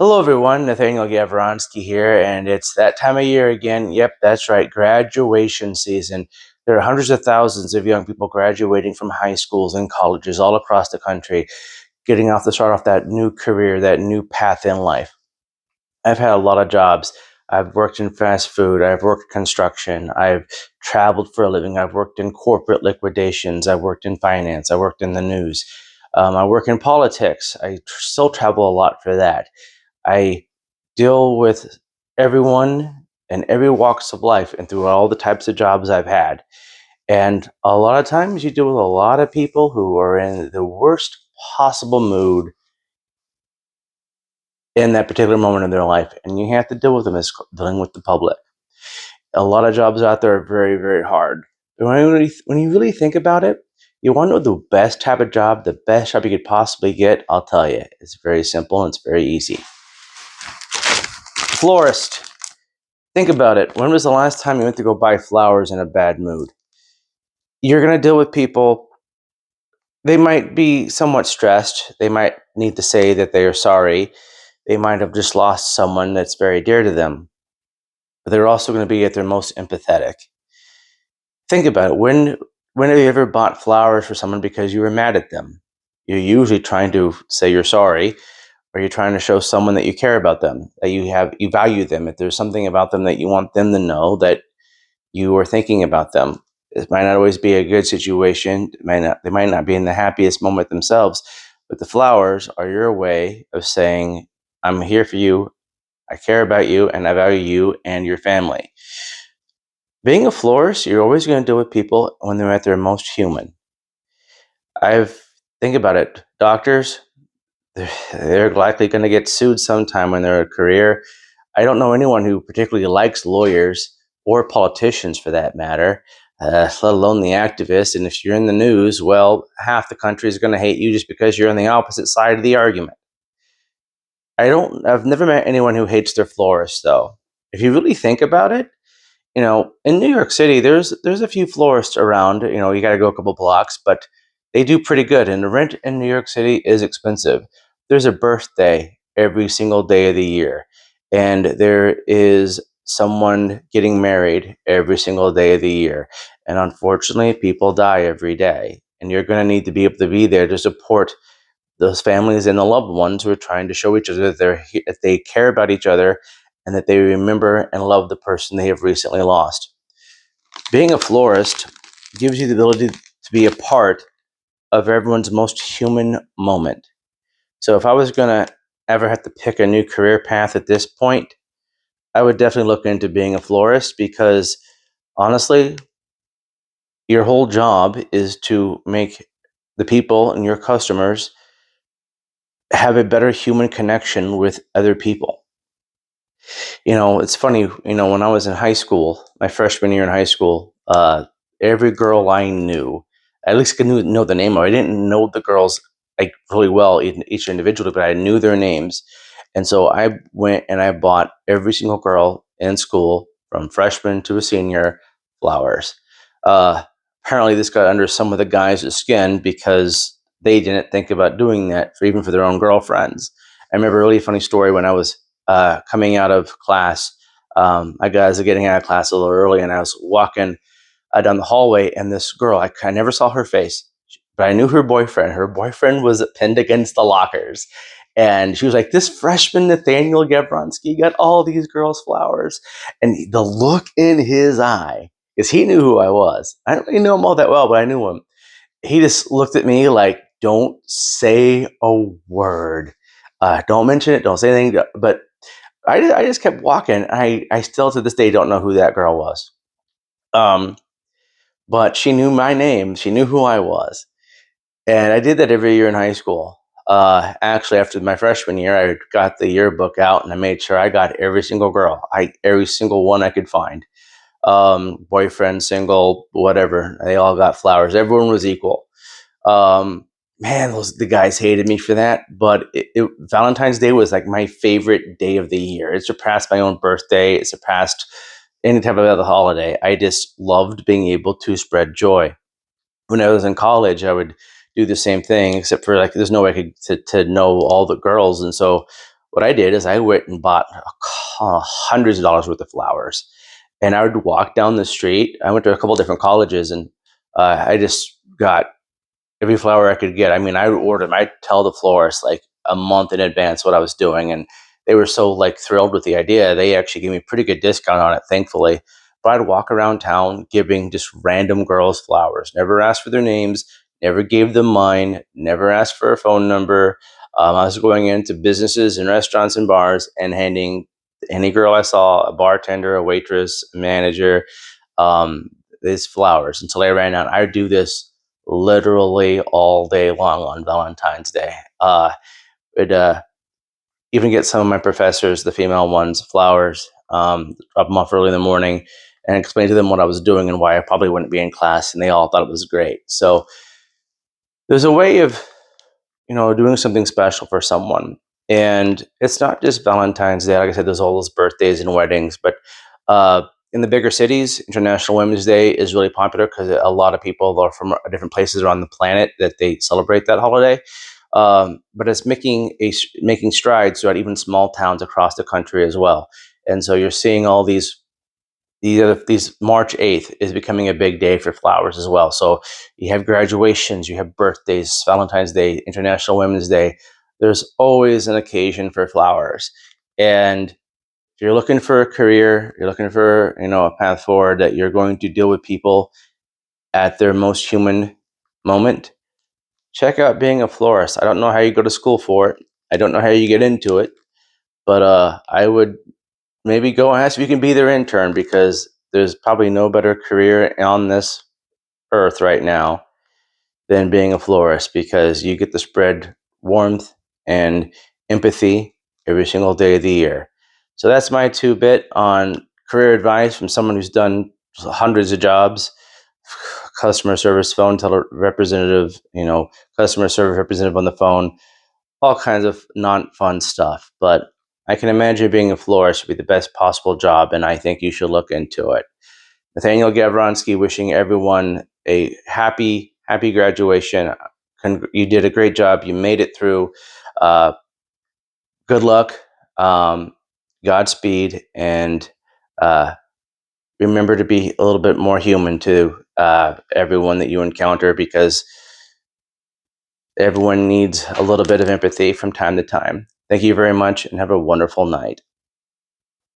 Hello, everyone. Nathaniel Gavronsky here, and it's that time of year again. Yep, that's right, graduation season. There are hundreds of thousands of young people graduating from high schools and colleges all across the country, getting off to start off that new career, that new path in life. I've had a lot of jobs. I've worked in fast food. I've worked construction. I've traveled for a living. I've worked in corporate liquidations. I've worked in finance. I worked in the news. I work in politics. Still travel a lot for that. I deal with everyone in every walks of life and through all the types of jobs I've had. And a lot of times you deal with a lot of people who are in the worst possible mood in that particular moment in their life. And you have to deal with them as dealing with the public. A lot of jobs out there are very, very hard. But when you really think about it, you want to know the best type of job, the best job you could possibly get. I'll tell you, it's very simple and it's very easy. Florist. Think about it. When was the last time you went to go buy flowers in a bad mood? You're going to deal with people. They might be somewhat stressed. They might need to say that they are sorry. They might have just lost someone that's very dear to them. But they're also going to be at their most empathetic. Think about it. When have you ever bought flowers for someone because you were mad at them? You're usually trying to say you're sorry, or you're trying to show someone that you care about them, that you value them. If there's something about them that you want them to know that you are thinking about them. It might not always be a good situation. They might not be in the happiest moment themselves, but the flowers are your way of saying, I'm here for you, I care about you, and I value you and your family. Being a florist, you're always going to deal with people when they're at their most human. I've think about it. Doctors, they're likely going to get sued sometime in their career. I don't know anyone who particularly likes lawyers or politicians for that matter, let alone the activists. And if you're in the news, well, half the country is going to hate you just because you're on the opposite side of the argument. I've never met anyone who hates their florist, though. If you really think about it, in New York City, there's a few florists around. You got to go a couple blocks, but they do pretty good. And the rent in New York City is expensive. There's a birthday every single day of the year, and there is someone getting married every single day of the year. And unfortunately, people die every day. And you're going to need to be able to be there to support those families and the loved ones who are trying to show each other that they care about each other and that they remember and love the person they have recently lost. Being a florist gives you the ability to be a part of everyone's most human moment. So if I was going to ever have to pick a new career path at this point, I would definitely look into being a florist because honestly, your whole job is to make the people and your customers have a better human connection with other people. It's funny, when I was in high school, my freshman year in high school, every girl I knew, at least I knew know the name of. I didn't know the girls like really well, each individually, but I knew their names. And so I went and I bought every single girl in school, from freshman to a senior, flowers. Uh, Apparently, this got under some of the guys' skin because they didn't think about doing that even for their own girlfriends. I remember a really funny story when I was coming out of class. I was getting out of class a little early, and I was walking down the hallway, and this girl, I never saw her face, but I knew her boyfriend. Her boyfriend was pinned against the lockers. And she was like, this freshman Nathaniel Gavronsky got all these girls flowers. And the look in his eye, because he knew who I was. I don't really know him all that well, but I knew him. He just looked at me like, don't say a word. Don't mention it. Don't say anything. But I just kept walking. I still to this day don't know who that girl was. Um, but she knew my name. She knew who I was. And I did that every year in high school. Actually, after my freshman year, I got the yearbook out and I made sure I got every single girl, every single one I could find. Boyfriend, single, whatever. They all got flowers. Everyone was equal. Um, Man, the guys hated me for that. But Valentine's Day was like my favorite day of the year. It surpassed my own birthday. It surpassed any type of other holiday. I just loved being able to spread joy. When I was in college, I would do the same thing, except for like there's no way I could to know all the girls, and so what I did is I went and bought hundreds of dollars worth of flowers, and I would walk down the street. I went to a couple different colleges, and I just got every flower I could get. I mean, I would order them. I'd tell the florist like a month in advance what I was doing, and they were so like thrilled with the idea. They actually gave me a pretty good discount on it, thankfully. But I'd walk around town giving just random girls flowers. Never asked for their names. Never gave them mine. Never asked for a phone number. I was going into businesses and restaurants and bars and handing any girl I saw, a bartender, a waitress, a manager, um, these flowers until I ran out. I would do this literally all day long on Valentine's Day. Would even get some of my professors, the female ones, flowers, drop them off early in the morning, and explain to them what I was doing and why I probably wouldn't be in class, and they all thought it was great. So there's a way of doing something special for someone, and it's not just Valentine's Day. Like I said, there's all those birthdays and weddings, but uh, in the bigger cities, International Women's Day is really popular because a lot of people are from different places around the planet that they celebrate that holiday. But it's making strides throughout even small towns across the country as well. And so you're seeing all these March 8th is becoming a big day for flowers as well. So you have graduations, you have birthdays, Valentine's Day, International Women's Day. There's always an occasion for flowers. And if you're looking for a career, you're looking for, a path forward that you're going to deal with people at their most human moment, check out being a florist. I don't know how you go to school for it. I don't know how you get into it, but I would maybe go and ask if you can be their intern, because there's probably no better career on this earth right now than being a florist, because you get to spread warmth and empathy every single day of the year. So that's my two bit on career advice from someone who's done hundreds of jobs: customer service, phone representative, customer service representative on the phone, all kinds of non-fun stuff. But I can imagine being a florist would be the best possible job, and I think you should look into it. Nathaniel Gavronsky, wishing everyone a happy graduation. You did a great job. You made it through. Uh, Good luck, Godspeed, and uh, remember to be a little bit more human to everyone that you encounter, because everyone needs a little bit of empathy from time to time. Thank you very much, and have a wonderful night.